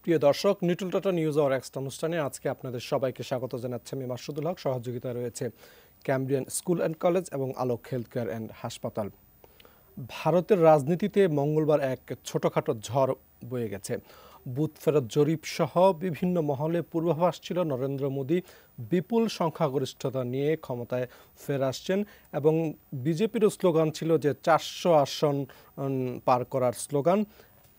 প্রিয় দর্শক, নিউট্রাল টাটা নিউজ আওয়ার এক্সট্রা অনুষ্ঠানে আজকে আপনাদের সবাইকে স্বাগত জানাচ্ছি আমি মাসুদুল হক। সহযোগিতায় রয়েছে ক্যামব্রিয়ান স্কুল অ্যান্ড কলেজ এবং আলোক হেলথ কেয়ার অ্যান্ড হাসপাতাল। ভারতের রাজনীতিতে মঙ্গলবার এক ছোটখাটো ঝড় বয়ে গেছে। বুথ ফেরত জরিপ সহ বিভিন্ন মহলে পূর্বাভাস ছিল নরেন্দ্র মোদী বিপুল সংখ্যাগরিষ্ঠতা নিয়ে ক্ষমতায় ফের আসছেন এবং বিজেপিরও স্লোগান ছিল যে 400 আসন পার করার স্লোগান।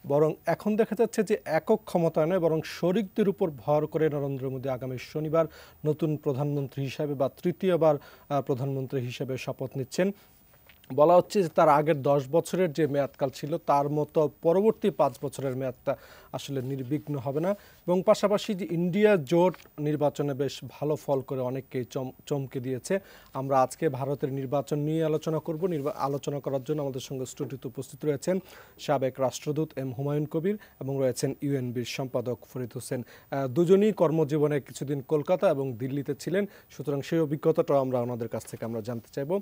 বরং এখন দেখা যাচ্ছে যে একক ক্ষমতা নয়, বরং শরিকদের উপর ভর করে নরেন্দ্র মোদী আগামী শনিবার নতুন প্রধানমন্ত্রী হিসাবে বা তৃতীয়বার প্রধানমন্ত্রী হিসেবে শপথ নিচ্ছেন। বলা হচ্ছে যে তার আগের 10 বছরের যে মেয়াদকাল ছিল তার মতো পরবর্তী 5 বছরের মেয়াদটা আসলে নির্বিঘ্ন হবে না। এবং পাশাপাশি যে ইন্ডিয়া জোট নির্বাচনে বেশ ভালো ফল করে অনেককেই চমকে দিয়েছে। আমরা আজকে ভারতের নির্বাচন নিয়ে আলোচনা করব। আলোচনা করার জন্য আমাদের সঙ্গে স্টুডিওতে উপস্থিত রয়েছেন সাবেক রাষ্ট্রদূত এম হুমায়ুন কবির এবং রয়েছেন ইউএনবির সম্পাদক ফরিদ হোসেন। দুজনই কর্মজীবনে কিছুদিন কলকাতা এবং দিল্লিতে ছিলেন, সুতরাং সেই অভিজ্ঞতাটাও আমরা ওনাদের কাছ থেকে আমরা জানতে চাইব।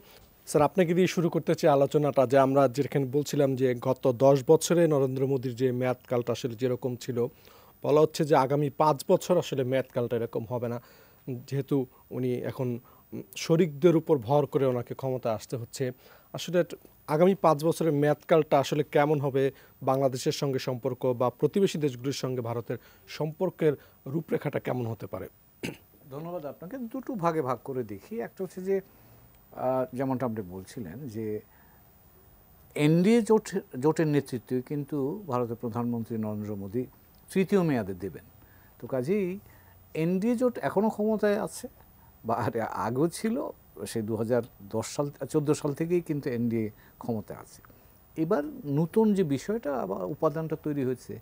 স্যার, আপনাকে দিয়ে শুরু করতে চাই আলোচনাটা, যে আমরা যেখানে বলছিলাম যে গত 10 বছরে নরেন্দ্র মোদীর যে মেয়াদকালটা আসলে যেরকম ছিল, বলা হচ্ছে যে আগামী 5 বছর আসলে মেয়াদকালটা এরকম হবে না, যেহেতু উনি এখন শরিকদের উপর ভর করে ওনাকে ক্ষমতা আসতে হচ্ছে। আসলে আগামী 5 বছরের মেয়াদকালটা আসলে কেমন হবে, বাংলাদেশের সঙ্গে সম্পর্ক বা প্রতিবেশী দেশগুলির সঙ্গে ভারতের সম্পর্কের রূপরেখাটা কেমন হতে পারে? ধন্যবাদ আপনাকে। দুটো ভাগে ভাগ করে দেখি। একটা হচ্ছে যে যেমনটা আপনি বলছিলেন যে এনডিএ জোটের নেতৃত্বে কিন্তু ভারতের প্রধানমন্ত্রী নরেন্দ্র মোদী তৃতীয় মেয়াদে দেবেন। তো কাজেই এনডিএ জোট এখনও ক্ষমতায় আছে বা আগেও ছিল, সেই 2014 সাল থেকেই কিন্তু এনডিএ ক্ষমতায় আছে। এবার নতুন যে বিষয়টা আবার উপাদানটা তৈরি হয়েছে,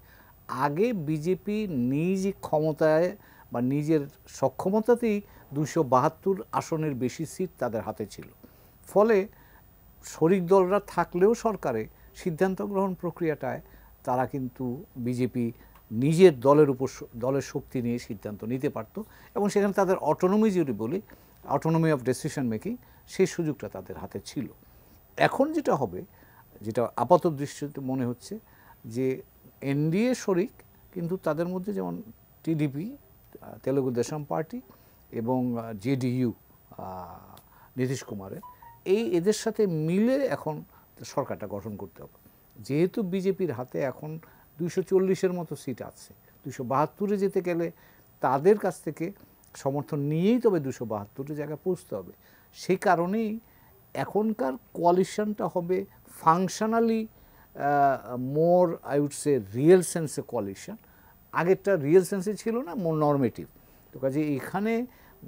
আগে বিজেপি নিজ ক্ষমতায় বা নিজের সক্ষমতাতেই 272 আসনের বেশি সিট তাদের হাতে ছিল। ফলে শরিক দলরা থাকলেও সরকারে সিদ্ধান্ত গ্রহণ প্রক্রিয়াটায় তারা কিন্তু বিজেপি নিজের দলের শক্তি নিয়ে সিদ্ধান্ত নিতে পারত এবং সেখানে তাদের অটোনমি, যদি বলি অটোনমি অফ ডিসিশন মেকিং, সেই সুযোগটা তাদের হাতে ছিল। এখন যেটা হবে, যেটা আপাত দৃষ্টিতে মনে হচ্ছে যে এনডিএ শরিক, কিন্তু তাদের মধ্যে যেমন টিডিপি, তেলুগু দেশম পার্টি এবং জেডিইউ নীতিশ কুমারের, এদের সাথে মিলে এখন সরকারটা গঠন করতে হবে। যেহেতু বিজেপির হাতে এখন 240-এর মতো সিট আছে, 272-এ যেতে গেলে তাদের কাছ থেকে সমর্থন নিয়েই তবে 272 জায়গায় পৌঁছতে হবে। সেই কারণেই এখনকার কোয়ালিশনটা হবে functionally more, I would say real sense coalition. আগেরটা রিয়েল সেন্সে ছিল না, মোর নর্মেটিভ। তো কাজে এখানে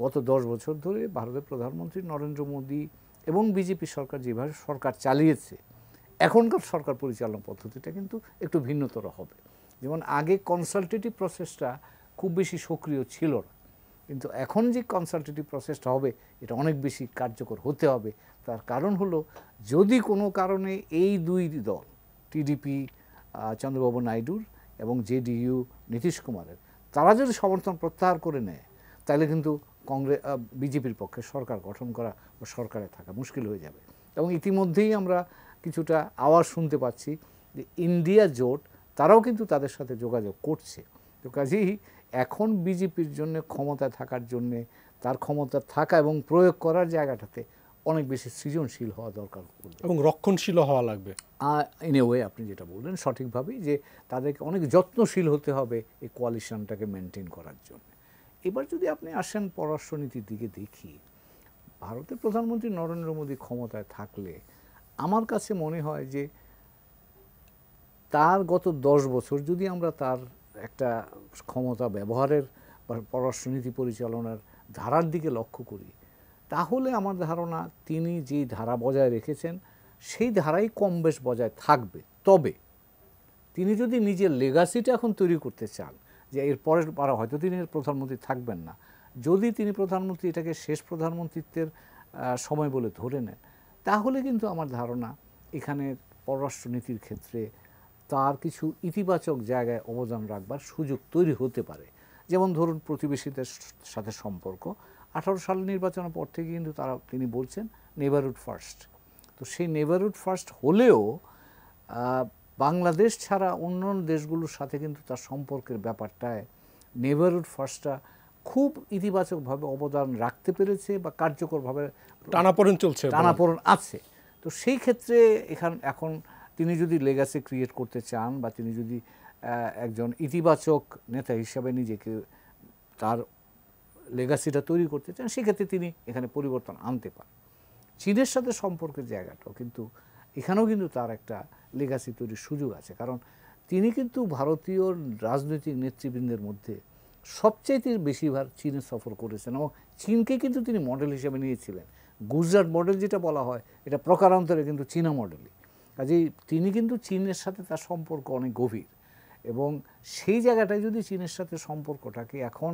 গত 10 বছর ধরে ভারতের প্রধানমন্ত্রী নরেন্দ্র মোদী এবং বিজেপি সরকার যেভাবে সরকার চালিয়েছে, এখনকার সরকার পরিচালনা পদ্ধতিটা কিন্তু একটু ভিন্নতর হবে। যেমন আগে কনসালটেটিভ প্রসেসটা খুব বেশি সক্রিয় ছিল না, কিন্তু এখন যে কনসালটেটিভ প্রসেসটা হবে এটা অনেক বেশি কার্যকর হতে হবে। তার কারণ হলো, যদি কোনো কারণে এই দুই দল, টিডিপি চন্দ্রবাবু নাইডুর এবং জেডিইউ নীতিশ কুমারের, তারা যদি সমর্থন প্রত্যাহার করে নেয়, তাহলে কিন্তু বিজেপির পক্ষে সরকার গঠন করা বা সরকারে থাকা মুশকিল হয়ে যাবে। এবং ইতিমধ্যেই আমরা কিছুটা আওয়াজ শুনতে পাচ্ছি যে ইন্ডিয়া জোট তারাও কিন্তু তাদের সাথে যোগাযোগ করছে। তো কাজেই এখন বিজেপির জন্য ক্ষমতায় থাকার জন্যে, তার ক্ষমতা থাকা এবং প্রয়োগ করার জায়গাটাতে অনেক বেশি সৃজনশীল হওয়া দরকার এবং রক্ষণশীল হওয়া লাগবে। ইন এ ওয়ে আপনি যেটা বললেন সঠিকভাবেই, যে তাদেরকে অনেক যত্নশীল হতে হবে এই কোয়ালিশনটাকে মেনটেন করার জন্য। এবার যদি আপনি আসেন পররাষ্ট্রনীতির দিকে দেখি, ভারতের প্রধানমন্ত্রী নরেন্দ্র মোদী ক্ষমতায় থাকলে আমার কাছে মনে হয় যে তার গত 10 বছর যদি আমরা তার একটা ক্ষমতা ব্যবহারের বা পররাষ্ট্রনীতি পরিচালনার ধারার দিকে লক্ষ্য করি, তাহলে আমার ধারণা তিনি যেই ধারা বজায় রেখেছেন সেই ধারাই কম বেশ বজায় থাকবে। তবে তিনি যদি নিজের লেগাসিটা এখন তৈরি করতে চান, যে এর পরের বার হয়তো তিনি প্রধানমন্ত্রী থাকবেন না, যদি তিনি প্রধানমন্ত্রী এটাকে শেষ প্রধানমন্ত্রীত্বের সময় বলে ধরে নেন, তাহলে কিন্তু আমার ধারণা এখানে পররাষ্ট্রনীতির ক্ষেত্রে তার কিছু ইতিবাচক জায়গায় অবদান রাখবার সুযোগ তৈরি হতে পারে। যেমন ধরুন, প্রতিবেশীদের সাথে সম্পর্ক 18 সালের নির্বাচনের পর থেকে কিন্তু তিনি বলছেন নেবারহুড ফার্স্ট। তো সেই নেবারহুড ফার্স্ট হলেও বাংলাদেশ ছাড়া অন্য দেশগুলোর সাথে কিন্তু তার সম্পর্কের ব্যাপারটায় নেবারহুড ফার্স্টটা খুব ইতিবাচকভাবে অবদান রাখতে পেরেছে বা কার্যকরভাবে টানাপোড়েন চলছে, টানাপোড়েন আছে। তো সেই ক্ষেত্রে এখন তিনি যদি লেগাসি ক্রিয়েট করতে চান বা তিনি যদি একজন ইতিবাচক নেতা হিসাবে নিজেকে তার লেগাসিটা তৈরি করতে চান, সেক্ষেত্রে তিনি এখানে পরিবর্তন আনতে পারেন। চীনের সাথে সম্পর্কের জায়গাটাও কিন্তু এখানেও কিন্তু তার একটা লেগাসি তৈরির সুযোগ আছে, কারণ তিনি কিন্তু ভারতীয় রাজনৈতিক নেতৃবৃন্দের মধ্যে সবচাইতে বেশিবার চীনে সফর করেছেন এবং চীনকে কিন্তু তিনি মডেল হিসেবে নিয়েছিলেন। গুজরাট মডেল যেটা বলা হয়, এটা প্রকারান্তরে কিন্তু চীনা মডেলই। কাজেই তিনি কিন্তু চীনের সাথে তার সম্পর্ক অনেক গভীর, এবং সেই জায়গাটায় যদি চীনের সাথে সম্পর্কটাকে এখন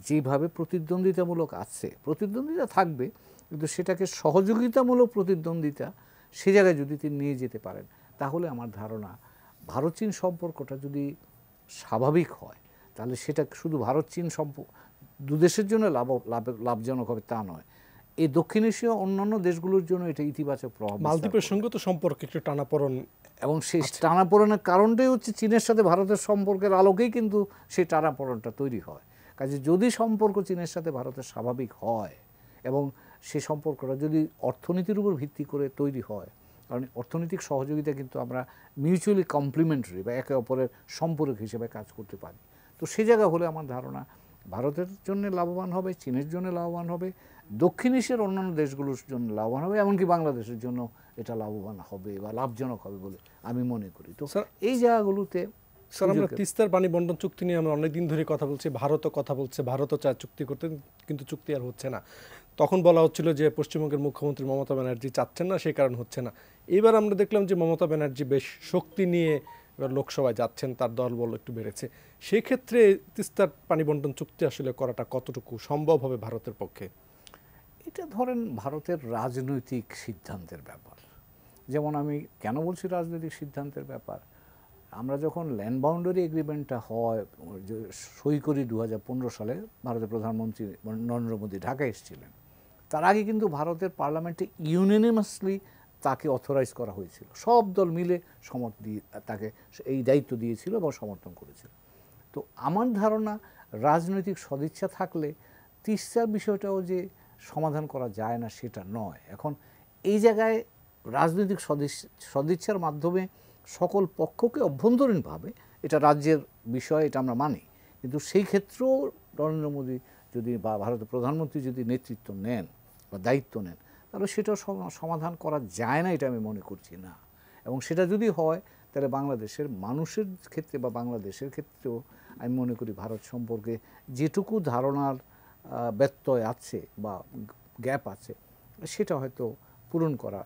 যেভাবে প্রতিদ্বন্দ্বিতামূলক আছে, প্রতিদ্বন্দ্বিতা থাকবে, কিন্তু সেটাকে সহযোগিতামূলক প্রতিদ্বন্দ্বিতা সে জায়গায় যদি তিনি নিয়ে যেতে পারেন, তাহলে আমার ধারণা ভারত চীন সম্পর্কটা যদি স্বাভাবিক হয়, তাহলে সেটা শুধু ভারত চীন দু দেশের জন্য লাভজনক হবে তা নয়, এই দক্ষিণ এশীয় অন্যান্য দেশগুলোর জন্য এটা ইতিবাচক প্রভাব। মালদ্বীপের সঙ্গে তো সম্পর্কে একটু টানাপোড়েন, এবং সেই টানাপোড়েনের কারণটাই হচ্ছে চীনের সাথে ভারতের সম্পর্কের আলোকেই কিন্তু সেই টানাপোড়েনটা তৈরি হয়। কাজে যদি সম্পর্ক চীনের সাথে ভারতের স্বাভাবিক হয় এবং সেই সম্পর্কটা যদি অর্থনীতির উপর ভিত্তি করে তৈরি হয়, কারণ অর্থনৈতিক সহযোগিতা কিন্তু আমরা মিউচুয়ালি কমপ্লিমেন্টারি বা একে অপরের সম্পর্ক হিসেবে কাজ করতে পারি। তো সেই জায়গা হলে আমার ধারণা ভারতের জন্য লাভবান হবে, চীনের জন্য লাভবান হবে, দক্ষিণ এশিয়ার অন্যান্য দেশগুলোর জন্য লাভবান হবে, এমনকি বাংলাদেশের জন্য এটা লাভবান হবে বা লাভজনক হবে বলে আমি মনে করি। তো এই জায়গাগুলোতে স্যার, আমরা তিস্তার পানি বন্টন চুক্তি নিয়ে আমরা অনেকদিন ধরে কথা বলছি, ভারতও কথা বলছে, ভারতও চায় চুক্তি করতে, কিন্তু চুক্তি আর হচ্ছে না। তখন বলা হচ্ছিল যে পশ্চিমবঙ্গের মুখ্যমন্ত্রী মমতা ব্যানার্জি চাচ্ছেন না, সেই কারণ হচ্ছে না। এবার আমরা দেখলাম যে মমতা ব্যানার্জি বেশ শক্তি নিয়ে এবার লোকসভায় যাচ্ছেন, তার দলবল একটু বেড়েছে। সেক্ষেত্রে তিস্তার পানি বন্টন চুক্তি আসলে করাটা কতটুকু সম্ভব হবে ভারতের পক্ষে? এটা ধরেন ভারতের রাজনৈতিক সিদ্ধান্তের ব্যাপার। যেমন আমি কেন বলছি রাজনৈতিক সিদ্ধান্তের ব্যাপার, আমরা যখন ল্যান্ড বাউন্ডারি এগ্রিমেন্টটা হয়, সই করি 2015 সালে, ভারতের প্রধানমন্ত্রী নরেন্দ্র মোদী ঢাকায় এসেছিলেন, তার আগে কিন্তু ভারতের পার্লামেন্টে ইউনানিমাসলি তাকে অথরাইজ করা হয়েছিল, সব দল মিলে তাকে এই দায়িত্ব দিয়েছিল এবং সমর্থন করেছিল। তো আমার ধারণা রাজনৈতিক সদিচ্ছা থাকলে তিস্তার বিষয়টাও যে সমাধান করা যায় না সেটা নয়। এখন এই জায়গায় রাজনৈতিক সদিচ্ছার মাধ্যমে সকল পক্ষকে অভ্যন্তরীণভাবে, এটা রাজ্যের বিষয়, এটা আমরা মানি, কিন্তু সেই ক্ষেত্রেও নরেন্দ্র মোদী যদি বা ভারতের প্রধানমন্ত্রী যদি নেতৃত্ব নেন বা দায়িত্ব নেন, তাহলে সেটাও সমাধান করা যায় না, এটা আমি মনে করছি না। এবং সেটা যদি হয়, তাহলে বাংলাদেশের মানুষের ক্ষেত্রে বা বাংলাদেশের ক্ষেত্রেও আমি মনে করি ভারত সম্পর্কে যেটুকু ধারণার ব্যত্যয় আছে বা গ্যাপ আছে, সেটা হয়তো পূরণ করা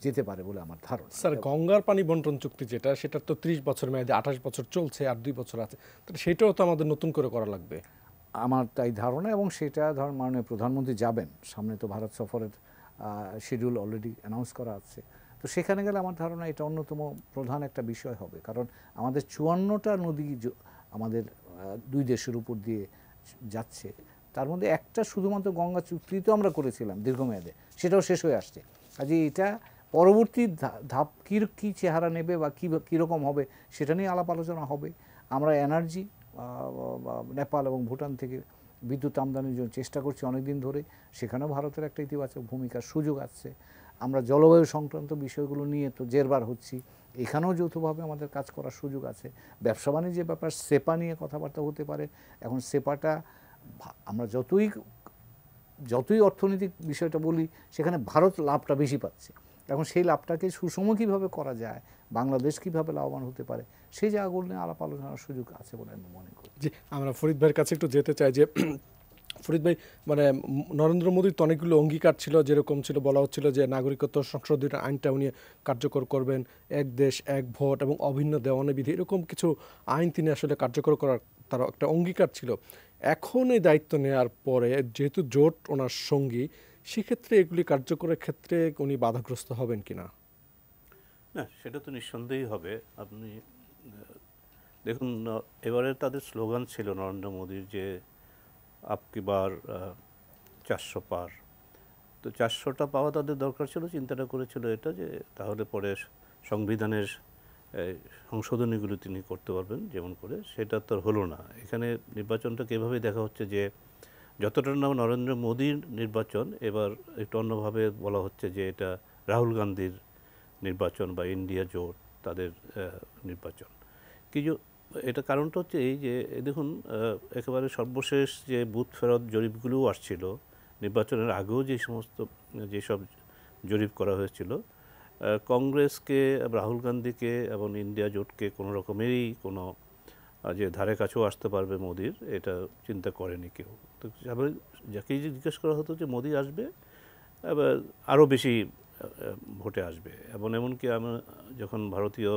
যেতে পারে বলে আমার ধারণা। স্যার, গঙ্গার পানি বন্টন চুক্তি যেটা, সেটা তো 30 বছর মেয়াদে, 28 বছর চলছে, আর 2 বছর আছে, তাহলে সেটাও তো আমাদের নতুন করে করা লাগবে আমার তাই ধারণা। এবং সেটা ধরেন মাননীয় প্রধানমন্ত্রী যাবেন, সামনে তো ভারত সফরের শিডিউল অলরেডি অ্যানাউন্স করা আছে, তো সেখানে গেলে আমার ধারণা এটা অন্যতম প্রধান একটা বিষয় হবে, কারণ আমাদের 54টা নদী আমাদের দুই দেশের উপর দিয়ে যাচ্ছে, তার মধ্যে একটা শুধুমাত্র গঙ্গা চুক্তি তো আমরা করেছিলাম দীর্ঘমেয়াদে, সেটাও শেষ হয়ে আসছে। কাজে এটা পরবর্তী ধাপ কী চেহারা নেবে বা কীরকম হবে সেটা নিয়ে আলাপ আলোচনা হবে। আমরা এনার্জি নেপাল এবং ভুটান থেকে বিদ্যুৎ আমদানির জন্য চেষ্টা করছি অনেক দিন ধরে, সেখানেও ভারতের একটা ইতিবাচক ভূমিকার সুযোগ আছে। আমরা জলবায়ু সংক্রান্ত বিষয়গুলো নিয়ে তো জেরবার হচ্ছি, এখানেও যৌথভাবে আমাদের কাজ করার সুযোগ আছে। ব্যবসা বাণিজ্যের ব্যাপার, সেপা নিয়ে কথাবার্তা হতে পারে। এখন সেপাটা আমরা যতই অর্থনৈতিক বিষয়টা বলি, সেখানে ভারত লাভটা বেশি পাচ্ছে। এখন সেই লাভটাকে সুষম কীভাবে করা যায়, বাংলাদেশ কীভাবে লাভবান হতে পারে, সেই জায়গাগুলো নিয়ে আলাপ আলোচনার সুযোগ আছে বলে আমি মনে করি। জি, আমরা ফরিদ ভাইয়ের কাছে একটু যেতে চাই যে ফরিদ ভাই, মানে নরেন্দ্র মোদীর তো অনেকগুলো অঙ্গীকার ছিল, যেরকম ছিল বলা হচ্ছিল যে নাগরিকত্ব সংশোধনী আইনটা উনি কার্যকর করবেন, এক দেশ এক ভোট এবং অভিন্ন দেওয়ানি বিধি, এরকম কিছু আইন তিনি আসলে কার্যকর করার তার একটা অঙ্গীকার ছিল। এখন এই দায়িত্ব নেওয়ার পরে যেহেতু জোট ওনার সঙ্গী, সেক্ষেত্রে এগুলি কার্যকরের ক্ষেত্রে উনি বাধাগ্রস্ত হবেন কিনা? না, সেটা তো নিঃসন্দেহেই হবে। আপনি দেখুন, এবারে তাদের স্লোগান ছিল নরেন্দ্র মোদীর যে আপকি বার 400 পার। তো 400টা পাওয়া তাদের দরকার ছিল, চিন্তাটা করেছিল এটা যে তাহলে পরে সংবিধানের সংশোধনীগুলো তিনি করতে পারবেন যেমন করে, সেটা তো আর হলো না। এখানে নির্বাচনটাকে এভাবেই দেখা হচ্ছে যে যতটা না নরেন্দ্র মোদীর নির্বাচন, এবার একটু অন্যভাবে বলা হচ্ছে যে এটা রাহুল গান্ধীর নির্বাচন বা ইন্ডিয়া জোট তাদের নির্বাচন। এটা কারণটা হচ্ছে এই যে দেখুন, একেবারে সর্বশেষ যে বুথ ফেরত জরিপগুলোও আসছিল, নির্বাচনের আগেও যেসব জরিপ করা হয়েছিল, কংগ্রেসকে, রাহুল গান্ধীকে এবং ইন্ডিয়া জোটকে কোনো রকমেরই কোনো যে ধারে কাছেও আসতে পারবে মোদির, এটা চিন্তা করেনি কেউ। তো যাকেই জিজ্ঞেস করা হতো যে মোদি আসবে, এবার আরও বেশি ভোটে আসবে। এবং এমনকি আমি যখন ভারতীয়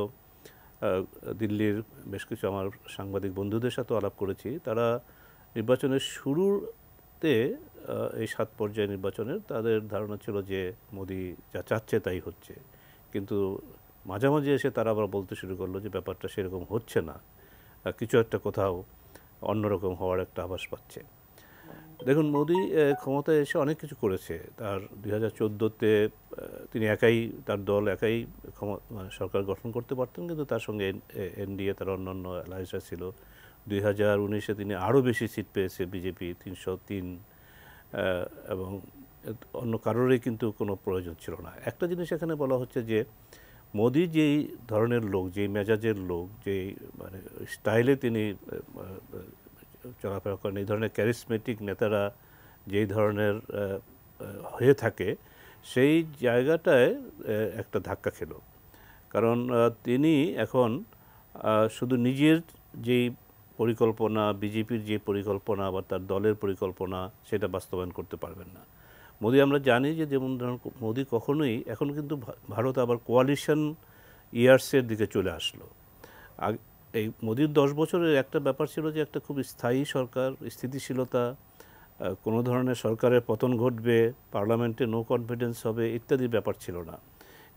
দিল্লির বেশ কিছু আমার সাংবাদিক বন্ধুদের সাথেও আলাপ করেছি, তারা নির্বাচনের শুরুতে এই 7 পর্যায়ে নির্বাচনের তাদের ধারণা ছিল যে মোদি যা চাচ্ছে তাই হচ্ছে, কিন্তু মাঝামাঝি এসে তারা আবার বলতে শুরু করলো যে ব্যাপারটা সেরকম হচ্ছে না, কিছু একটা কোথাও অন্যরকম হওয়ার একটা আভাস পাচ্ছে। দেখুন, মোদি ক্ষমতায় এসে অনেক কিছু করেছে। তার 2014-তে তিনি একাই, তার দল একাই সরকার গঠন করতে পারতেন, কিন্তু তার সঙ্গে এনডিএ, তার অন্যান্য অ্যালায়েন্সরা ছিল। 2019-এ তিনি আরও বেশি সিট পেয়েছে, বিজেপি 303, এবং অন্য কারোরই কিন্তু কোনো প্রয়োজন ছিল না। একটা জিনিস এখানে বলা হচ্ছে যে মোদি যেই ধরনের লোক, যেই মেজাজের লোক, যেই মানে স্টাইলে তিনি চলাফেরা করেন, এই ধরনের ক্যারিসমেটিক নেতারা যেই ধরনের হয়ে থাকে, সেই জায়গাটায় একটা ধাক্কা খেল। কারণ তিনি এখন শুধু নিজের যেই পরিকল্পনা, বিজেপির যে পরিকল্পনা বা তার দলের পরিকল্পনা, সেটা বাস্তবায়ন করতে পারবেন না। মোদি আমরা জানি যে যেমন ধরুন মোদি কখনোই, এখন কিন্তু ভারত আবার কোয়ালিশন ইয়ার্সের দিকে চলে আসলো। এই মোদির 10 বছরের একটা ব্যাপার ছিল যে একটা খুব স্থায়ী সরকার, স্থিতিশীলতা, কোনো ধরনের সরকারের পতন ঘটবে, পার্লামেন্টে নো কনফিডেন্স হবে ইত্যাদি ব্যাপার ছিল না।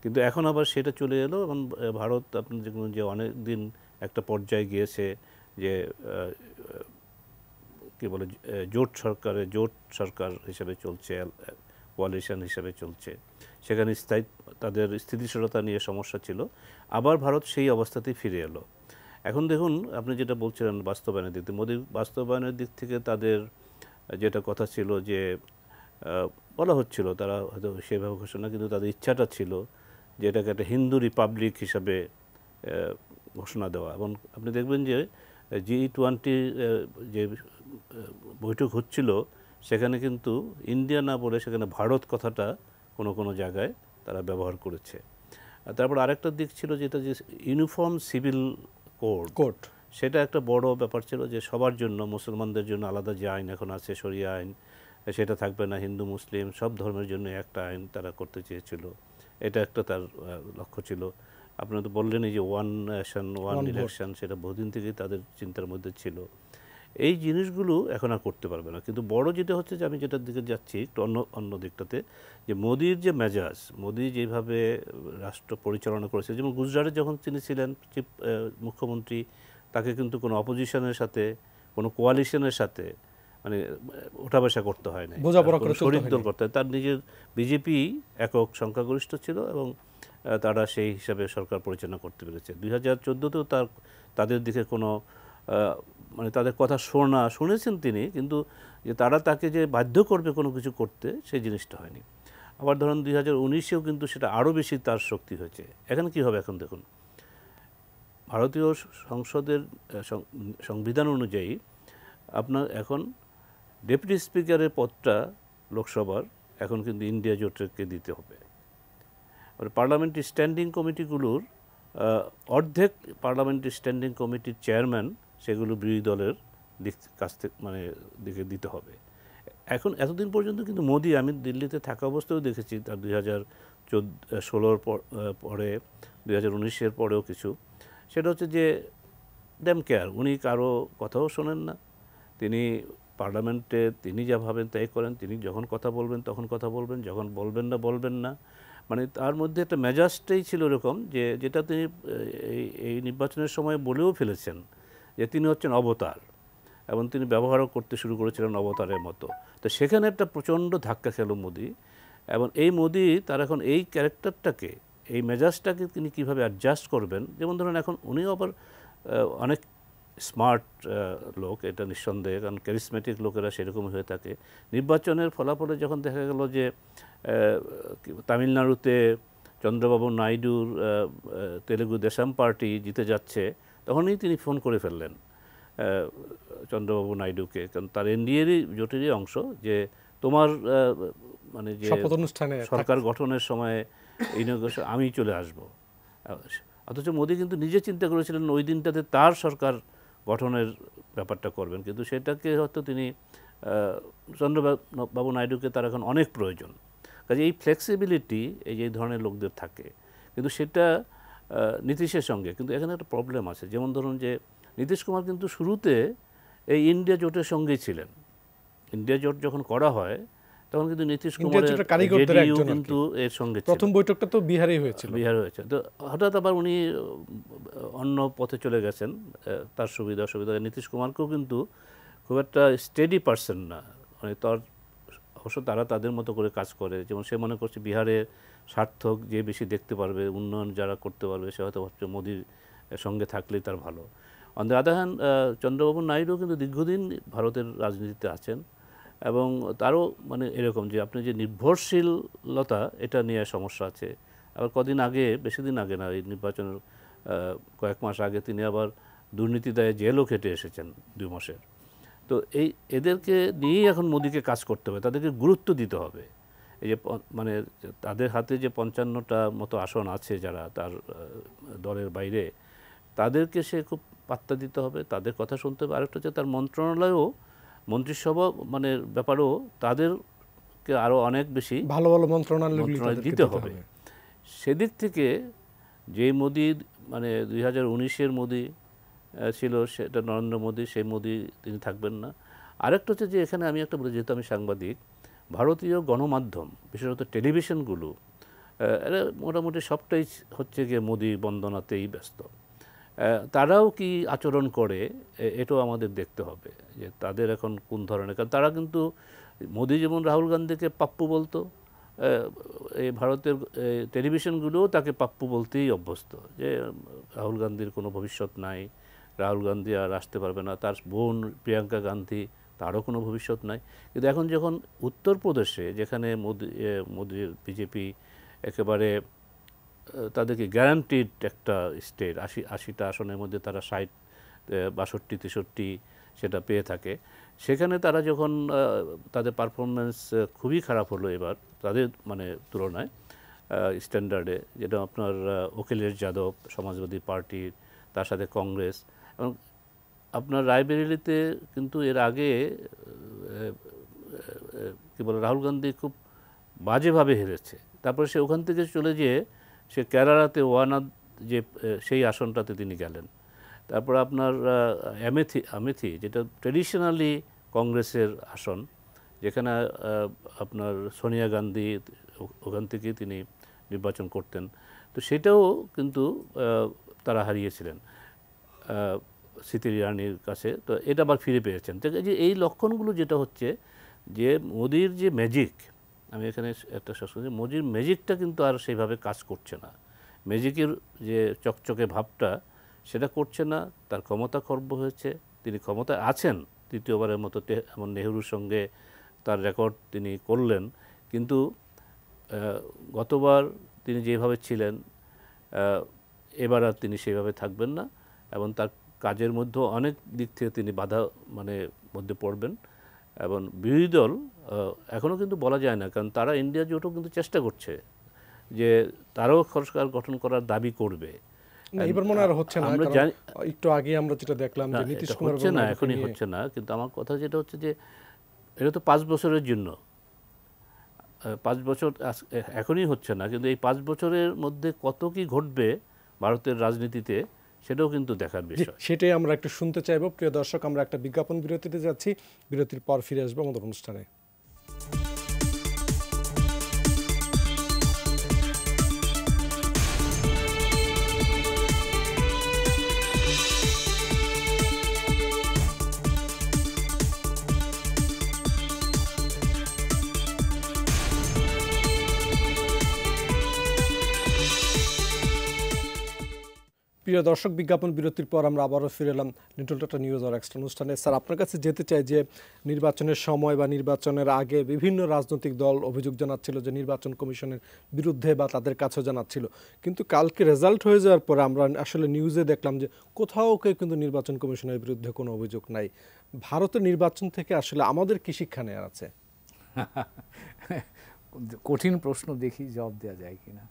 কিন্তু এখন আবার সেটা চলে এলো এবং ভারত আপনি দেখুন যে অনেক দিন একটা পর্যায়ে গিয়েছে যে কী বলে, জোট সরকার হিসেবে চলছে, কোয়ালিশন হিসেবে চলছে। সেখানে তাদের স্থিতিশীলতা নিয়ে সমস্যা ছিল, আবার ভারত সেই অবস্থাতেই ফিরে এলো। এখন দেখুন, আপনি যেটা বলছিলেন বাস্তবায়নের দিক থেকে, মোদির বাস্তবায়নের দিক থেকে তাদের যেটা কথা ছিল যে বলা হচ্ছিল, তারা হয়তো সেভাবে ঘোষণা, কিন্তু তাদের ইচ্ছাটা ছিল যে এটাকে একটা হিন্দু রিপাবলিক হিসাবে ঘোষণা দেওয়া। এবং আপনি দেখবেন যে G20 যে বৈঠক হচ্ছিল, সেখানে কিন্তু ইন্ডিয়া না বলে সেখানে ভারত কথাটা কোনো জায়গায় তারা ব্যবহার করেছে। আর তারপর আরেকটা দিক ছিল যেটা যে ইউনিফর্ম সিভিল কোড, সেটা একটা বড় ব্যাপার ছিল যে সবার জন্য, মুসলমানদের জন্য আলাদা যে আইন এখন আছে, শরিয়া আইন, সেটা থাকবে না, হিন্দু মুসলিম সব ধর্মের জন্য একটা আইন তারা করতে চেয়েছিল। এটা একটা তার লক্ষ্য ছিল। আপনারা তো বললেনই যে ওয়ান নেশন ওয়ান ইলেকশন, সেটা বহুদিন থেকেই তাদের চিন্তার মধ্যে ছিল। এই জিনিসগুলো এখন আর করতে পারবে না। কিন্তু বড় যেটা হচ্ছে যে আমি যেটার দিকে যাচ্ছি একটু অন্য দিকটাতে, যে মোদির যে মেজাজ, মোদি যেভাবে রাষ্ট্র পরিচালনা করেছে, যেমন গুজরাটে যখন তিনি ছিলেন চিফ মুখ্যমন্ত্রী, তাকে কিন্তু কোনো অপোজিশনের সাথে, কোনো কোয়ালিশনের সাথে মানে ওঠা বসা করতে হয় না, শরিক দল করতে হয়। তার নিজের বিজেপি একক সংখ্যাগরিষ্ঠ ছিল এবং তারা সেই হিসাবে সরকার পরিচালনা করতে পেরেছে। 2014-তেও তাদের দিকে কোনো মানে তাদের কথা শুনেছেন তিনি, কিন্তু যে তারা তাকে যে বাধ্য করবে কোনো কিছু করতে, সেই জিনিসটা হয়নি। আবার ধরুন 2019-এও কিন্তু সেটা আরও বেশি তার শক্তি হয়েছে। এখানে কী হবে, এখন দেখুন ভারতীয় সংসদের সংবিধান অনুযায়ী আপনার এখন ডেপুটি স্পিকারের পদটা লোকসভার এখন কিন্তু ইন্ডিয়া জোটকে দিতে হবে। আর পার্লামেন্টারি স্ট্যান্ডিং কমিটিগুলোর অর্ধেক পার্লামেন্টারি স্ট্যান্ডিং কমিটির চেয়ারম্যান সেগুলো বিরোধী দলের দিকে দিতে হবে। এখন এতদিন পর্যন্ত কিন্তু মোদি, আমি দিল্লিতে থাকা অবস্থায়ও দেখেছি তার 2016-র পরে 2019-এর পরেও কিছু, সেটা হচ্ছে যে ড্যাম কেয়ার, উনি কারো কথাও শোনেন না। তিনি পার্লামেন্টে তিনি যা ভাবেন তাই করেন, তিনি যখন কথা বলবেন তখন কথা বলবেন, যখন বলবেন না। মানে তার মধ্যে একটা মেজাজটাই ছিল এরকম যে যেটা তিনি এই নির্বাচনের সময় বলেও ফেলেছেন যে তিনি হচ্ছেন অবতার, এবং তিনি ব্যবহারও করতে শুরু করেছিলেন অবতারের মতো। তো সেখানে একটা প্রচণ্ড ধাক্কা খেল মোদি। এবং এই মোদি তার এখন এই ক্যারেক্টারটাকে এই মেজাজটাকে তিনি কীভাবে অ্যাডজাস্ট করবেন, যেমন ধরুন এখন উনিও আবার অনেক স্মার্ট লোক, এটা নিঃসন্দেহে, কারণ ক্যারিসমেটিক লোকেরা সেরকম হয়ে থাকে। নির্বাচনের ফলাফলে যখন দেখা গেল যে তামিলনাড়ুতে চন্দ্রবাবু নাইডুর তেলেগু দেশাম পার্টি জিতে যাচ্ছে, তখনই তিনি ফোন করে ফেললেন চন্দ্রবাবু নাইডুকে, কারণ তার এনডিএরই জোটেরই অংশ, যে তোমার মানে যে সরকার গঠনের সময় ইনগ্রেশন আমি চলে আসব। অথচ মোদি কিন্তু নিজে চিন্তা করেছিলেন ওই দিনটাতে তার সরকার গঠনের ব্যাপারটা করবেন, কিন্তু সেটাকে হয়তো তিনি চন্দ্রবাবু নাইডুকে তার এখন অনেক প্রয়োজন। কাজে এই ফ্লেক্সিবিলিটি এই যে ধরনের লোকদের থাকে, কিন্তু সেটা নীতিশের সঙ্গে কিন্তু এখানে একটা প্রবলেম আছে। যেমন ধরুন যে নীতিশ কুমার কিন্তু শুরুতে এই ইন্ডিয়া জোটের সঙ্গেই ছিলেন। ইন্ডিয়া জোট যখন করা হয় তখন কিন্তু নীতিশ কুমারের কিন্তু এর সঙ্গে প্রথম বৈঠকটা তো বিহারেই হয়েছিল, বিহার হয়েছে। তো হঠাৎ আবার উনি অন্য পথে চলে গেছেন তার সুবিধা অসুবিধা। নীতিশ কুমারকেও কিন্তু খুব একটা স্টেডি পারসন না, মানে তার অবশ্য তারা তাদের মতো করে কাজ করে। যেমন সে মনে করছে বিহারের সার্থক যে বেশি দেখতে পারবে, উন্নয়ন যারা করতে পারবে, সে হয়তো ভাবছে মোদির সঙ্গে থাকলেই তার ভালো। On the other hand Chandrababu Naidu কিন্তু দীর্ঘদিন ভারতের রাজনীতিতে আছেন, এবং তারও মানে এরকম যে আপনি যে নির্ভরশীলতা, এটা নিয়ে সমস্যা আছে। আবার কদিন আগে, বেশি দিন আগে না, এই নির্বাচনের কয়েক মাস আগে তিনি আবার দুর্নীতি দায়ে জেলও খেটে এসেছেন 2 মাসের। তো এদেরকে নিয়েই এখন মোদিকে কাজ করতে হবে, তাদেরকে গুরুত্ব দিতে হবে। এই যে মানে তাদের হাতে যে 55টা মতো আসন আছে যারা তার দলের বাইরে, তাদেরকে সে খুব পাত্তা দিতে হবে, তাদের কথা শুনতে হবে। আরেকটা হচ্ছে তার মন্ত্রণালয়ও, মন্ত্রিসভা মানে ব্যাপারেও তাদেরকে আরও অনেক বেশি ভালো ভালো মন্ত্রণালয় দিতে হবে। সেদিক থেকে যে মোদি মানে 2019-এর মোদি ছিল, সেটা নরেন্দ্র মোদি, সেই মোদি তিনি থাকবেন না। আরেকটা হচ্ছে যে এখানে আমি একটা বলি, যেহেতু আমি সাংবাদিক, ভারতীয় গণমাধ্যম বিশেষত টেলিভিশনগুলো এরা মোটামুটি সবটাই হচ্ছে গিয়ে মোদি বন্দনাতেই ব্যস্ত। তারাও কি আচরণ করে এটাও আমাদের দেখতে হবে, যে তাদের এখন কোন ধরনের। কারণ তারা কিন্তু মোদি যেমন রাহুল গান্ধীকে পাপ্পু বলতো, এই ভারতের টেলিভিশনগুলোও তাকে পাপ্পু বলতেই অভ্যস্ত, যে রাহুল গান্ধীর কোনো ভবিষ্যৎ নাই, রাহুল গান্ধী আর আসতে পারবে না, তার বোন প্রিয়াঙ্কা গান্ধী, তারও কোনো ভবিষ্যৎ নাই। কিন্তু এখন যখন উত্তরপ্রদেশে, যেখানে মোদির বিজেপি একেবারে তাদেরকে গ্যারান্টিড একটা স্টেট, 80টা আসনের মধ্যে তারা 60, 62, 63 সেটা পেয়ে থাকে, সেখানে তারা যখন তাদের পারফরমেন্স খুবই খারাপ হলো এবার তাদের মানে তুলনায় স্ট্যান্ডার্ডে, যেটা আপনার অখিলেশ যাদব সমাজবাদী পার্টির, তার সাথে কংগ্রেস, এবং আপনার রায়বেরেলিতে কিন্তু এর আগে কী বলে রাহুল গান্ধী খুব বাজেভাবে হেরেছে। তারপরে সে ওখান থেকে চলে যেয়ে সে কেরালাতে ওয়ানাদ যে সেই আসনটাতে তিনি গেলেন। তারপর আপনার আমেথি যেটা ট্রেডিশনালি কংগ্রেসের আসন, যেখানে আপনার সোনিয়া গান্ধী ওখান থেকে তিনি নির্বাচন করতেন, তো সেটাও কিন্তু তারা হারিয়েছিলেন স্মৃতি ইরানির কাছে। তো এটা আবার ফিরে পেয়েছেন। তো যে এই লক্ষণগুলো যেটা হচ্ছে যে মোদির যে ম্যাজিক, আমি এখানে একটা শেষ করছি, মোদির ম্যাজিকটা কিন্তু আর সেইভাবে কাজ করছে না। ম্যাজিকের যে চকচকে ভাবটা সেটা করছে না, তার ক্ষমতা খর্ব হয়েছে, তিনি ক্ষমতায় আছেন তৃতীয়বারের মতো, এমন নেহরুর সঙ্গে তার রেকর্ড তিনি করলেন, কিন্তু গতবার তিনি যেভাবে ছিলেন এবার আর তিনি সেইভাবে থাকবেন না, এবং তার কাজের মধ্যেও অনেক দিক থেকে তিনি বাধা মানে মধ্যে পড়বেন। এবং বিরোধী দল এখনও কিন্তু বলা যায় না, কারণ তারা ইন্ডিয়া জোটও কিন্তু চেষ্টা করছে যে তারাও সরকার গঠন করার দাবি করবে। এবার মনে আর হচ্ছে না, আমরা জানি একটু আগে আমরা যেটা দেখলাম যে নীতিশ কুমার হচ্ছে না, এখনই হচ্ছে না। কিন্তু আমার কথা যেটা হচ্ছে যে এটা তো 5 বছরের জন্য, 5 বছর এখনই হচ্ছে না, কিন্তু এই 5 বছরের মধ্যে কত কি ঘটবে ভারতের রাজনীতিতে সেটাও কিন্তু দেখার বিষয়। সেটাই আমরা একটু শুনতে চাইবো। প্রিয় দর্শক, আমরা একটা বিজ্ঞাপন বিরতিতে যাচ্ছি, বিরতির পর ফিরে আসবো আমাদের অনুষ্ঠানে। প্রিয় দর্শক, বিজ্ঞাপন বিরতির পর আমরা আবারও ফিরে এলাম লিটল টাটা নিউজ আর এক্সট্রা অনুষ্ঠানে। স্যার, আপনার কাছে যেতে চাই যে নির্বাচনের সময় বা নির্বাচনের আগে বিভিন্ন রাজনৈতিক দল অভিযোগ জানাচ্ছিল যে নির্বাচন কমিশনের বিরুদ্ধে বা তাদের কাছেও জানাচ্ছিল, কিন্তু কালকে রেজাল্ট হয়ে যাওয়ার পরে আমরা আসলে নিউজে দেখলাম যে কোথাও কেউ কিন্তু নির্বাচন কমিশনের বিরুদ্ধে কোনো অভিযোগ নাই। ভারতের নির্বাচন থেকে আসলে আমাদের কি শিক্ষা নেওয়ার আছে? কঠিন প্রশ্ন, দেখি জবাব দেওয়া যায় কিনা।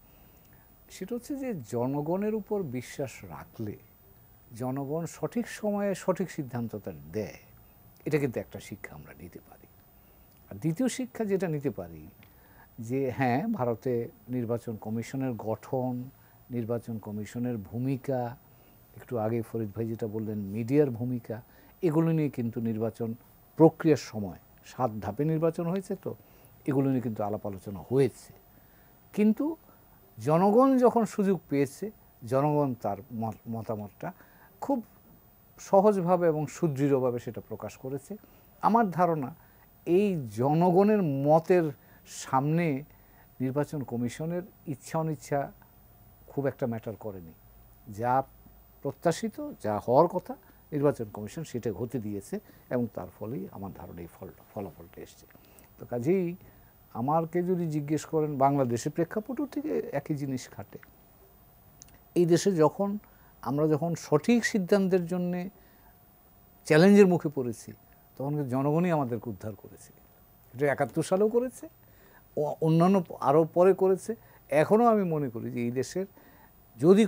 সেটা হচ্ছে যে জনগণের উপর বিশ্বাস রাখলে জনগণ সঠিক সময়ে সঠিক সিদ্ধান্তটা দেয়, এটা কিন্তু একটা শিক্ষা আমরা নিতে পারি। আর দ্বিতীয় শিক্ষা যেটা নিতে পারি যে হ্যাঁ, ভারতে নির্বাচন কমিশনের গঠন, নির্বাচন কমিশনের ভূমিকা, একটু আগে ফরিদ ভাই যেটা বললেন মিডিয়ার ভূমিকা, এগুলো নিয়ে কিন্তু নির্বাচন প্রক্রিয়ার সময় 7 ধাপে নির্বাচন হয়েছে, তো এগুলো নিয়ে কিন্তু আলাপ আলোচনা হয়েছে। কিন্তু জনগণ যখন সুযোগ পেয়েছে, জনগণ তার মতামতটা খুব সহজভাবে এবং সুদৃঢ়ভাবে সেটা প্রকাশ করেছে। আমার ধারণা এই জনগণের মতের সামনে নির্বাচন কমিশনের ইচ্ছা অনিচ্ছা খুব একটা ম্যাটার করেনি। যা প্রত্যাশিত, যা হওয়ার কথা, নির্বাচন কমিশন সেটা হতে দিয়েছে এবং তার ফলেই আমার ধারণা এই ফলাফলটা এসছে। তো কাজেই আমাকে যদি জিজ্ঞেস করেন, বাংলাদেশের প্রেক্ষাপটও থেকে একই জিনিস খাটে। এই দেশে আমরা যখন সঠিক সিদ্ধান্তের জন্যে চ্যালেঞ্জের মুখে পড়েছি, তখন জনগণই আমাদেরকে উদ্ধার করেছে। এটা 71 সালেও করেছে, অন্যান্য আরও পরে করেছে। এখনও আমি মনে করি যে এই দেশের যদি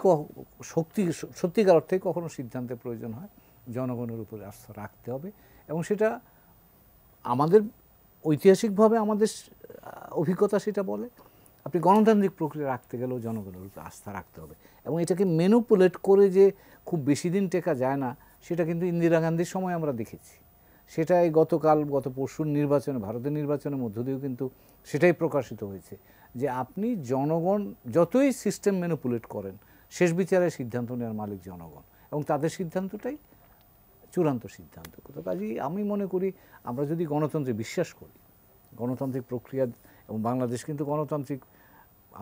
সত্যিকার অর্থে কখনো সিদ্ধান্তের প্রয়োজন হয়, জনগণের উপরে আস্থা রাখতে হবে। এবং সেটা আমাদের ঐতিহাসিকভাবে আমাদের অভিজ্ঞতা সেটা বলে, আপনি গণতান্ত্রিক প্রক্রিয়া রাখতে গেলেও জনগণের উপরে আস্থা রাখতে হবে। এবং এটাকে ম্যানিপুলেট করে যে খুব বেশি দিন টেকা যায় না, সেটা কিন্তু ইন্দিরা গান্ধীর সময় আমরা দেখেছি। সেটাই গত পরশুর নির্বাচনে, ভারতের নির্বাচনের মধ্য দিয়েও কিন্তু সেটাই প্রকাশিত হয়েছে যে আপনি জনগণ যতই সিস্টেম ম্যানিপুলেট করেন, শেষ বিচারে সিদ্ধান্ত নেওয়ার মালিক জনগণ, এবং তাদের সিদ্ধান্তটাই চূড়ান্ত সিদ্ধান্ত। তো কাজেই আমি মনে করি আমরা যদি গণতন্ত্রে বিশ্বাস করি, গণতান্ত্রিক প্রক্রিয়া, এবং বাংলাদেশ কিন্তু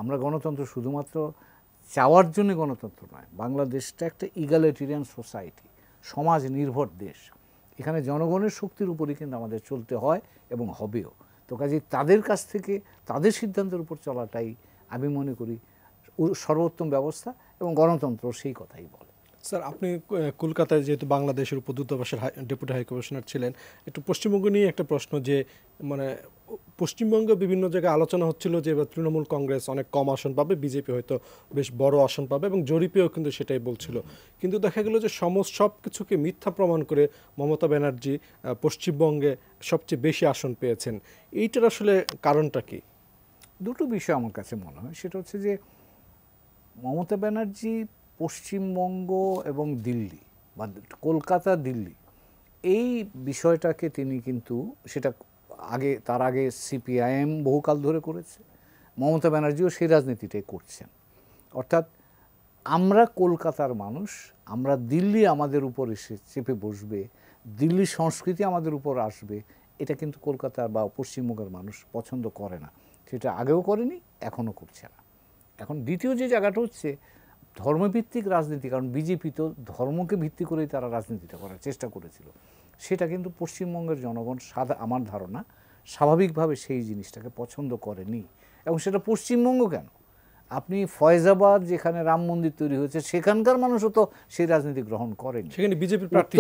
আমরা গণতন্ত্র শুধুমাত্র চাওয়ার জন্য গণতন্ত্র নয়, বাংলাদেশটা একটা ইগালিটেরিয়ান সোসাইটি, সমাজ নির্ভর দেশ। এখানে জনগণের শক্তির উপরই কিন্তু আমাদের চলতে হয় এবং হবেও। তো কাজেই তাদের কাছ থেকে তাদের সিদ্ধান্তের উপর চলাটাই আমি মনে করি সর্বোত্তম ব্যবস্থা, এবং গণতন্ত্র সেই কথাই বলে। স্যার, আপনি কলকাতায় যেহেতু বাংলাদেশের উপদূতাবাসের ডেপুটি হাই কমিশনার ছিলেন, একটু পশ্চিমবঙ্গ নিয়ে একটা প্রশ্ন, যে মানে পশ্চিমবঙ্গে বিভিন্ন জায়গায় আলোচনা হচ্ছিল যে এবার তৃণমূল কংগ্রেস অনেক কম আসন পাবে, বিজেপি হয়তো বেশ বড় আসন পাবে, এবং জরিপেও কিন্তু সেটাই বলছিল। কিন্তু দেখা গেল যে সব কিছুকে মিথ্যা প্রমাণ করে মমতা ব্যানার্জি পশ্চিমবঙ্গে সবচেয়ে বেশি আসন পেয়েছেন। এইটার আসলে কারণটা কি? দুটো বিষয় আমার কাছে মনে হয়। সেটা হচ্ছে যে মমতা ব্যানার্জি পশ্চিমবঙ্গ এবং দিল্লি বা কলকাতা দিল্লি এই বিষয়টাকে তিনি কিন্তু সেটা তার আগে সিপিআইএম বহুকাল ধরে করেছে, মমতা ব্যানার্জিও সেই রাজনীতিটাই করছেন। অর্থাৎ আমরা কলকাতার মানুষ, আমরা দিল্লি আমাদের উপর এসে চেপে বসবে, দিল্লির সংস্কৃতি আমাদের উপর আসবে, এটা কিন্তু কলকাতার বা পশ্চিমবঙ্গের মানুষ পছন্দ করে না। সেটা আগেও করেনি, এখনও করছে না। এখন দ্বিতীয় যে জায়গাটা হচ্ছে ধর্মভিত্তিক রাজনীতি, কারণ বিজেপি তো ধর্মকে ভিত্তি করেই তারা রাজনীতিটা করার চেষ্টা করেছিল। সেটা কিন্তু পশ্চিমবঙ্গের জনগণ আমার ধারণা স্বাভাবিকভাবে সেই জিনিসটাকে পছন্দ করেনি। এবং সেটা পশ্চিমবঙ্গ কেন, আপনি ফয়জাবাদ যেখানে রাম মন্দির তৈরি হয়েছে সেখানকার মানুষও তো সেই রাজনীতি গ্রহণ করেনি, সেখানে বিজেপির প্রার্থী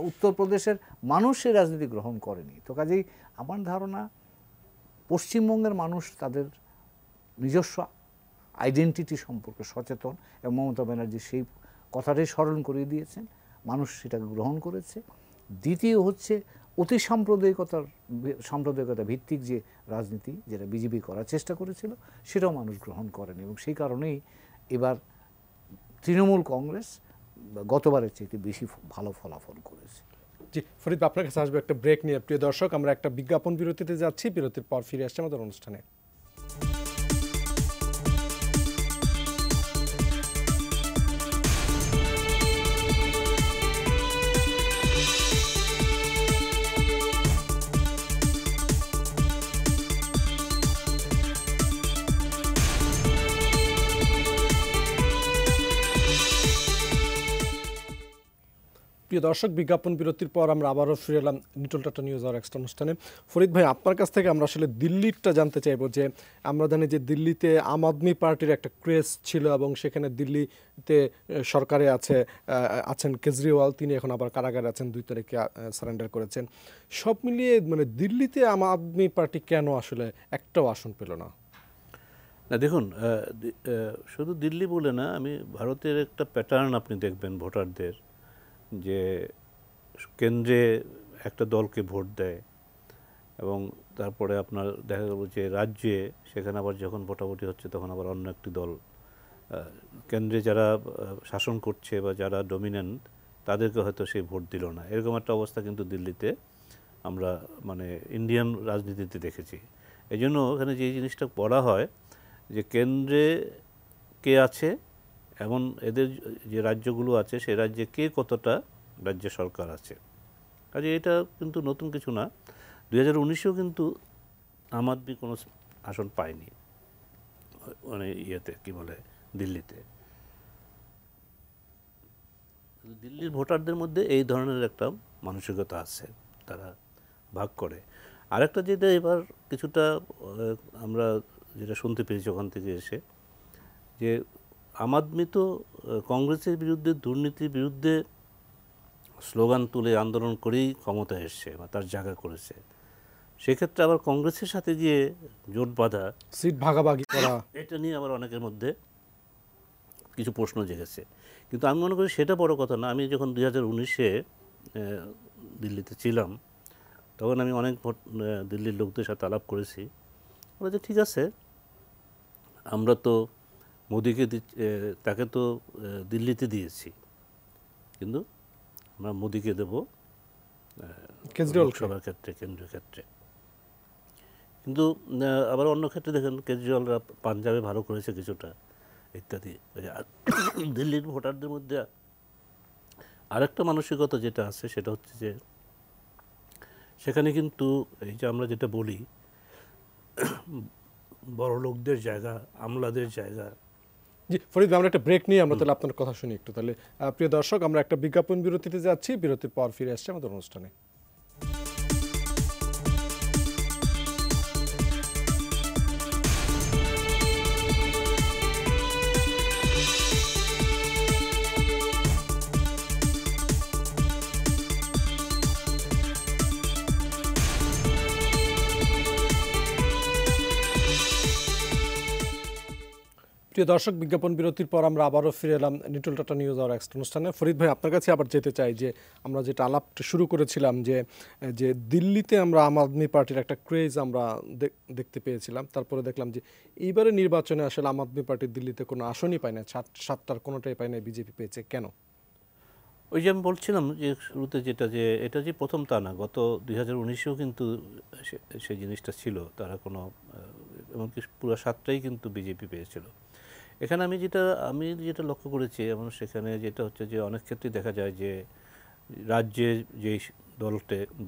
উত্তরপ্রদেশের মানুষ সেই রাজনীতি গ্রহণ করেনি। তো কাজেই আমার ধারণা পশ্চিমবঙ্গের মানুষ তাদের নিজস্ব আইডেন্টিটি সম্পর্কে সচেতন, এবং মমতা ব্যানার্জি সেই কথাটাই স্মরণ করিয়ে দিয়েছেন, মানুষ সেটাকে গ্রহণ করেছে। দ্বিতীয় হচ্ছে অতি সাম্প্রদায়িকতা ভিত্তিক যে রাজনীতি যেটা বিজেপি করার চেষ্টা করেছিল, সেটাও মানুষ গ্রহণ করেনি, এবং সেই কারণেই এবার তৃণমূল কংগ্রেস গতবারের চেয়ে বেশি ভালো ফলাফল করেছে। জি ফরিদ, আপনার কাছে আসবে একটা ব্রেক নিয়ে। প্রিয় দর্শক, আমরা একটা বিজ্ঞাপন বিরতিতে যাচ্ছি, বিরতির পর ফিরে আসছে আমাদের অনুষ্ঠানে। প্রিয় দর্শক, বিজ্ঞাপন বিরতির পর আমরা আবারও ফিরে এলাম Nitol Tata news hour extra অনুষ্ঠানে। ফরিদ ভাই, আপনার কাছ থেকে আমরা আসলে দিল্লিরটা জানতে চাইবো যে আমরা জানি যে দিল্লিতে আম আদমি পার্টির একটা ক্রেজ ছিল এবং সেখানে দিল্লিতে সরকারে আছেন কেজরিওয়াল, তিনি এখন আবার কারাগারে আছেন, 2 তারিখে সারেন্ডার করেছেন। সব মিলিয়ে মানে দিল্লিতে আম আদমি পার্টি কেন আসলে একটাও আসন পেল না? না দেখুন, শুধু দিল্লি বলে না, আমি ভারতের একটা প্যাটার্ন আপনি দেখবেন ভোটারদের, যে কেন্দ্রে একটা দলকে ভোট দেয় এবং তারপরে আপনার দেখা গেল যে রাজ্যে সেখানে আবার যখন ভোটাভুটি হচ্ছে তখন আবার অন্য একটি দল, কেন্দ্রে যারা শাসন করছে বা যারা ডমিনেন্ট তাদেরকে হয়তো সেই ভোট দিল না, এরকম একটা অবস্থা কিন্তু দিল্লিতে আমরা মানে ইন্ডিয়ান রাজনীতিতে দেখেছি। এই জন্য ওখানে যে জিনিসটা বলা হয় যে কেন্দ্রে কে আছে এবং এদের যে রাজ্যগুলো আছে সেই রাজ্যে কে কতটা রাজ্য সরকার আছে। কাজে এটা কিন্তু নতুন কিছু না। 2019-এও কিন্তু আম আদমি কোনো আসন পায়নি মানে ইয়েতে কি বলে দিল্লিতে। দিল্লির ভোটারদের মধ্যে এই ধরনের একটা মানসিকতা আছে, তারা ভাগ করে। আরেকটা যেটা এবার কিছুটা আমরা যেটা শুনতে পেয়েছি ওখান থেকে এসে, যে আম আদমি তো কংগ্রেসের বিরুদ্ধে, দুর্নীতির বিরুদ্ধে স্লোগান তুলে আন্দোলন করেই ক্ষমতায় এসছে বা তার জায়গা করেছে। সেক্ষেত্রে আবার কংগ্রেসের সাথে গিয়ে জোট বাঁধা, সিট ভাগাভাগি করা, এটা নিয়ে আবার অনেকের মধ্যে কিছু প্রশ্ন জেগেছে। কিন্তু আমি মনে করি সেটা বড় কথা না। আমি যখন 2019-এ দিল্লিতে ছিলাম তখন আমি অনেক দিল্লির লোকদের সাথে আলাপ করেছি। বলে যে ঠিক আছে, আমরা তো মোদিকে তাকে তো দিল্লিতে দিয়েছি, কিন্তু আমরা মোদিকে দেব লোকসভার ক্ষেত্রে, কেন্দ্রীয় ক্ষেত্রে। কিন্তু আবার অন্য ক্ষেত্রে দেখেন কেজরিওয়ালরা পাঞ্জাবে ভালো করেছে কিছুটা ইত্যাদি। দিল্লির ভোটারদের মধ্যে আরেকটা মানসিকতা যেটা আছে সেটা হচ্ছে যে সেখানে কিন্তু এই যে আমরা যেটা বলি বড় লোকদের জায়গা, আমলাদের জায়গা। জি ফরিদ, আমরা একটা ব্রেক নিয়ে আমরা তাহলে আপনার কথা শুনি একটু। তাহলে প্রিয় দর্শক, আমরা একটা বিজ্ঞাপন বিরতিতে যাচ্ছি, বিরতির পর ফিরে আসছি আমাদের অনুষ্ঠানে। প্রিয় দর্শক, বিজ্ঞাপন বিরতির পর আমরা আবারও ফিরে এলাম Nitol Tata news hour extra অনুষ্ঠানে। ফরিদ ভাই, আপনার কাছে আবার যেতে চাই যে আমরা যেটা আলাপটা শুরু করেছিলাম যে দিল্লিতে আমরা আম আদমি পার্টির একটা ক্রেজ আমরা দেখতে পেয়েছিলাম, তারপরে দেখলাম যে এইবারে নির্বাচনে আসলে আম আদমি পার্টির দিল্লিতে কোনো আসনই পায় না, 7টার কোনোটাই পায় না, বিজেপি পেয়েছে। কেন? ওই যে আমি বলছিলাম যে শুরুতে যেটা, যে এটা যে প্রথম তা না, গত 2019-এও কিন্তু সেই জিনিসটা ছিল, তারা কোনো এমনকি পুরো 7টাই কিন্তু বিজেপি পেয়েছিল। এখানে আমি যেটা লক্ষ্য করেছি, এবং সেখানে যেটা হচ্ছে যে অনেক ক্ষেত্রেই দেখা যায় যে রাজ্যে যেই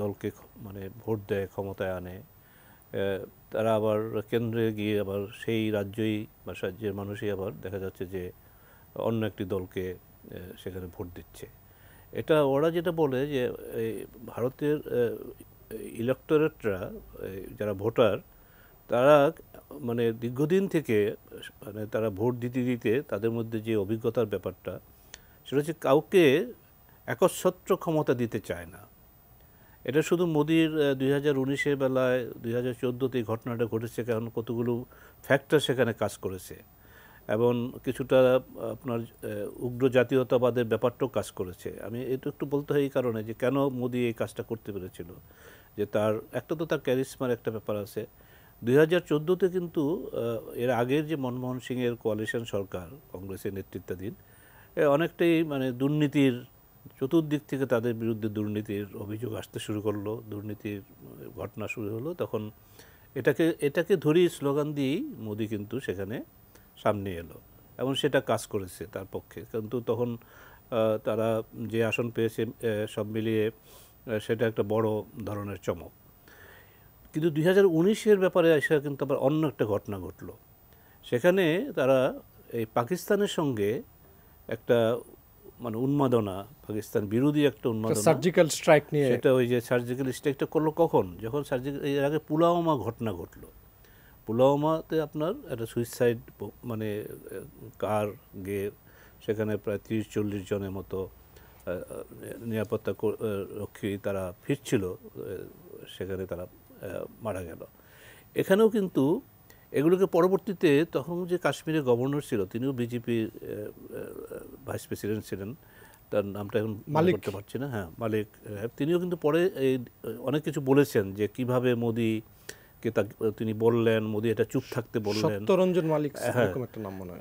দলকে মানে ভোট দেয়, ক্ষমতায় আনে, তারা আবার কেন্দ্রে গিয়ে আবার সেই রাজ্যই বা রাজ্যের মানুষই আবার দেখা যাচ্ছে যে অন্য একটি দলকে সেখানে ভোট দিচ্ছে। এটা ওরা যেটা বলে যে ভারতের ইলেকটোরেটরা, যারা ভোটার, তারা মানে দীর্ঘদিন থেকে মানে তারা ভোট দিতে তাদের মধ্যে যে অভিজ্ঞতার ব্যাপারটা, সেটা হচ্ছে কাউকে একচ্ছত্র ক্ষমতা দিতে চায় না। এটা শুধু মোদির 2019-এর বেলায়, 2014-তে এই ঘটনাটা ঘটেছে, কারণ কতগুলো ফ্যাক্টর সেখানে কাজ করেছে, এবং কিছুটা আপনার উগ্র জাতীয়তাবাদের ব্যাপারটাও কাজ করেছে। আমি এটা একটু বলতে হয় এই কারণে যে কেন মোদি এই কাজটা করতে পেরেছিল, যে তার একটা তো তার ক্যারিশমার একটা ব্যাপার আছে। 2014-তে কিন্তু এর আগের যে মনমোহন সিংয়ের কোয়ালিশন সরকার, কংগ্রেসের নেতৃত্বাধীন, অনেকটাই মানে দুর্নীতির চতুর্দিক থেকে তাদের বিরুদ্ধে দুর্নীতির অভিযোগ আসতে শুরু করলো, দুর্নীতির ঘটনা শুরু হলো। তখন এটাকে ধরেই স্লোগান দিয়েই মোদি কিন্তু সেখানে সামনে এলো এবং সেটা কাজ করেছে তার পক্ষে। কিন্তু তখন তারা যে আসন পেয়েছে সব মিলিয়ে সেটা একটা বড় ধরনের চমক। কিন্তু 2019-এর ব্যাপারে এসে কিন্তু আবার অন্য একটা ঘটনা ঘটলো। সেখানে তারা এই পাকিস্তানের সঙ্গে একটা মানে উন্মাদনা, পাকিস্তান বিরোধী একটা উন্মাদনা, সার্জিক্যাল স্ট্রাইক নিয়ে সেটা ওই যে সার্জিক্যাল স্ট্রাইকটা করলো কখন, যখন সার্জিক্যাল এর আগে পুলওয়ামা ঘটনা ঘটলো। পুলওয়ামাতে আপনার একটা সুইসাইড মানে কার গিয়ে সেখানে প্রায় 30-40 জনের মতো নিরাপত্তা রক্ষী তারা ফিরছিল, সেখানে তারা মারা গেল। এখানেও কিন্তু এগুলোকে পরবর্তীতে তখন যে কাশ্মীরের গভর্নর ছিল তিনিও বিজেপির ভাইস প্রেসিডেন্ট ছিলেন, তার নামটা এখন মনে করতে পারছি না, হ্যাঁ মালিক, তিনিও কিন্তু পরে এই অনেক কিছু বলেছেন যে কিভাবে মোদিকে তিনি বললেন, মোদি এটা চুপ থাকতে বললেন, সত্যরঞ্জন মালিক এরকম একটা নাম মনে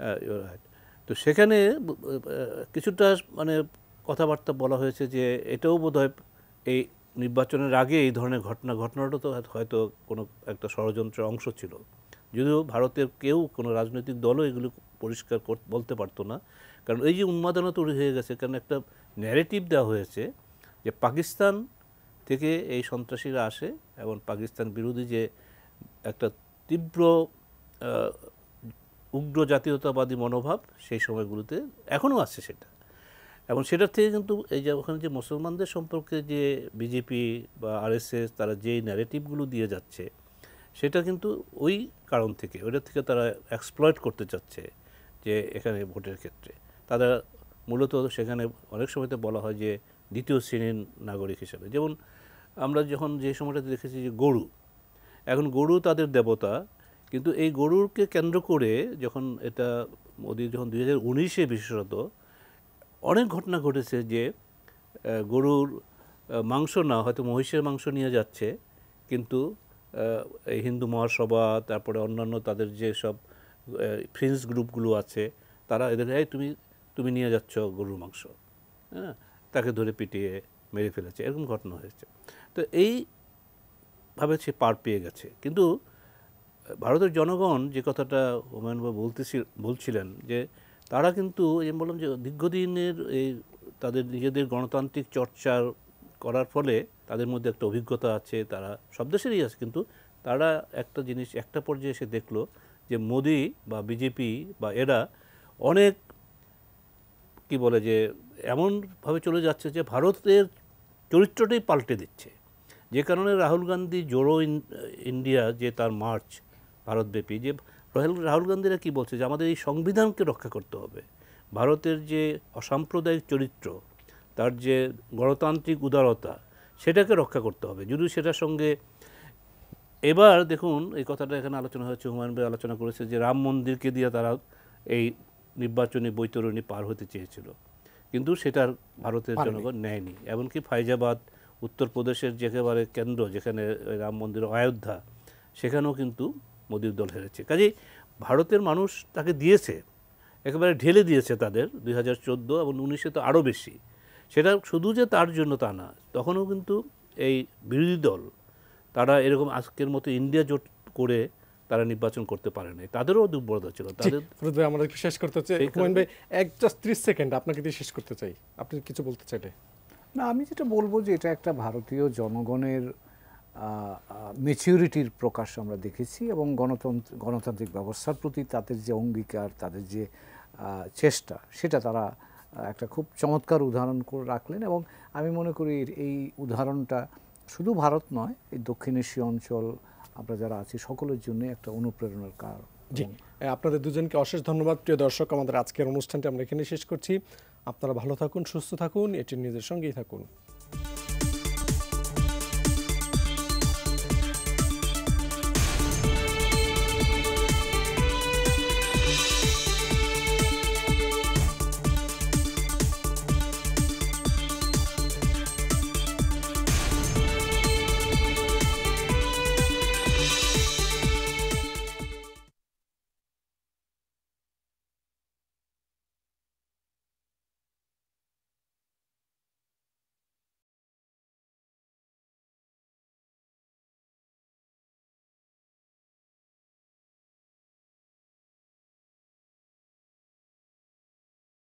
হয়। তো সেখানে কিছুটা মানে কথাবার্তা বলা হয়েছে যে এটাও বোধহয় এই নির্বাচনের আগে এই ধরনের ঘটনাটা তো হয়তো কোনো একটা ষড়যন্ত্রের অংশ ছিল, যদিও ভারতের কেউ কোনো রাজনৈতিক দলও এগুলো পরিষ্কার বলতে পারতো না, কারণ এই যে উন্মাদনা তৈরি হয়ে গেছে, কারণ একটা ন্যারেটিভ দেওয়া হয়েছে যে পাকিস্তান থেকে এই সন্ত্রাসীরা আসে এবং পাকিস্তান বিরোধী যে একটা তীব্র উগ্র জাতীয়তাবাদী মনোভাব সেই সময়গুলোতে এখনও আছে সেটা, এবং সেটার থেকে কিন্তু এই যে ওখানে যে মুসলমানদের সম্পর্কে যে বিজেপি বা আরএসএস তারা যেই ন্যারেটিভগুলো দিয়ে যাচ্ছে, সেটা কিন্তু ওই কারণ থেকে, ওইটার থেকে তারা এক্সপ্লয়েট করতে চাচ্ছে যে এখানে ভোটের ক্ষেত্রে তারা মূলত সেখানে অনেক সময়তে বলা হয় যে দ্বিতীয় শ্রেণীর নাগরিক হিসেবে, যেমন আমরা যখন যে সময়টাতে দেখেছি যে গরু, এখন গরু তাদের দেবতা, কিন্তু এই গরুকে কেন্দ্র করে যখন এটা মোদি যখন 2019-এ বিশেষত অনেক ঘটনা ঘটেছে যে গরুর মাংস না, হয়তো মহিষের মাংস নিয়ে যাচ্ছে, কিন্তু এই হিন্দু মহাসভা তারপরে অন্যান্য তাদের যে সব ফ্রেন্ডস গ্রুপগুলো আছে তারা এদের তুমি নিয়ে যাচ্ছ গরুর মাংস, হ্যাঁ, তাকে ধরে পিটিয়ে মেরে ফেলেছে, এরকম ঘটনা হয়েছে। তো এইভাবে সে পার পেয়ে গেছে। কিন্তু ভারতের জনগণ যে কথাটা হুমায়ুনবাবু বলছিলেন যে তারা কিন্তু বললাম যে দীর্ঘদিনের এই তাদের নিজেদের গণতান্ত্রিক চর্চার করার ফলে তাদের মধ্যে একটা অভিজ্ঞতা আছে, তারা সব দেশেরই আছে, কিন্তু তারা একটা জিনিস একটা পর্যায়ে এসে দেখলো যে মোদি বা বিজেপি বা এরা অনেক কি বলে যে এমনভাবে চলে যাচ্ছে যে ভারতের চরিত্রটাই পাল্টে দিচ্ছে, যে কারণে রাহুল গান্ধী জোড়ো ইন্ডিয়া যে তার মার্চ ভারতব্যাপী, যে রাহুল গান্ধীরা কি বলছে যে আমাদের এই সংবিধানকে রক্ষা করতে হবে, ভারতের যে অসাম্প্রদায়িক চরিত্র, তার যে গণতান্ত্রিক উদারতা, সেটাকে রক্ষা করতে হবে। যদিও সেটার সঙ্গে এবার দেখুন এই কথাটা এখানে আলোচনা হয়েছে, হুমায়ুন ভাই আলোচনা করেছে যে রাম মন্দিরকে দিয়ে তারা এই নির্বাচনী বৈতরণী পার হতে চেয়েছিল, কিন্তু সেটার ভারতের জনগণ নেয়নি। এমনকি ফাইজাবাদ উত্তরপ্রদেশের যে একেবারে কেন্দ্র, যেখানে রাম মন্দির অযোধ্যা, সেখানেও কিন্তু মোদির দল হেরেছে। কাজেই ভারতের মানুষ তাকে দিয়েছে, একেবারে ঢেলে দিয়েছে তাদের 2014 এবং 2019-এ তো আরও বেশি। সেটা শুধু যে তার জন্য তা না, তখনও কিন্তু এই বিরোধী দল তারা এরকম আজকের মতো ইন্ডিয়া জোট করে তারা নির্বাচন করতে পারে নাই, তাদেরও দুর্বলতা ছিল তাদের। ফিরোজ ভাই, আমরা একটু শেষ করতে চাই, হুমায়ুন ভাই জাস্ট 30 সেকেন্ড আপনাকে দিয়ে শেষ করতে চাই, আপনি কিছু বলতে চাইলে। না, আমি যেটা বলবো যে এটা একটা ভারতীয় জনগণের ম্যাচিউরিটির প্রকাশ আমরা দেখেছি, এবং গণতান্ত্রিক ব্যবস্থার প্রতি তাদের যে অঙ্গীকার, তাদের যে চেষ্টা, সেটা তারা একটা খুব চমৎকার উদাহরণ করে রাখলেন। এবং আমি মনে করি এই উদাহরণটা শুধু ভারত নয়, এই দক্ষিণ এশীয় অঞ্চল আমরা যারা আছি সকলের জন্য একটা অনুপ্রেরণার কারণ। জি, আপনাদের দুজনকে অশেষ ধন্যবাদ। প্রিয় দর্শক, আমাদের আজকের অনুষ্ঠানটি আমরা এখানে শেষ করছি। আপনারা ভালো থাকুন, সুস্থ থাকুন, এটি নিজের সঙ্গেই থাকুন।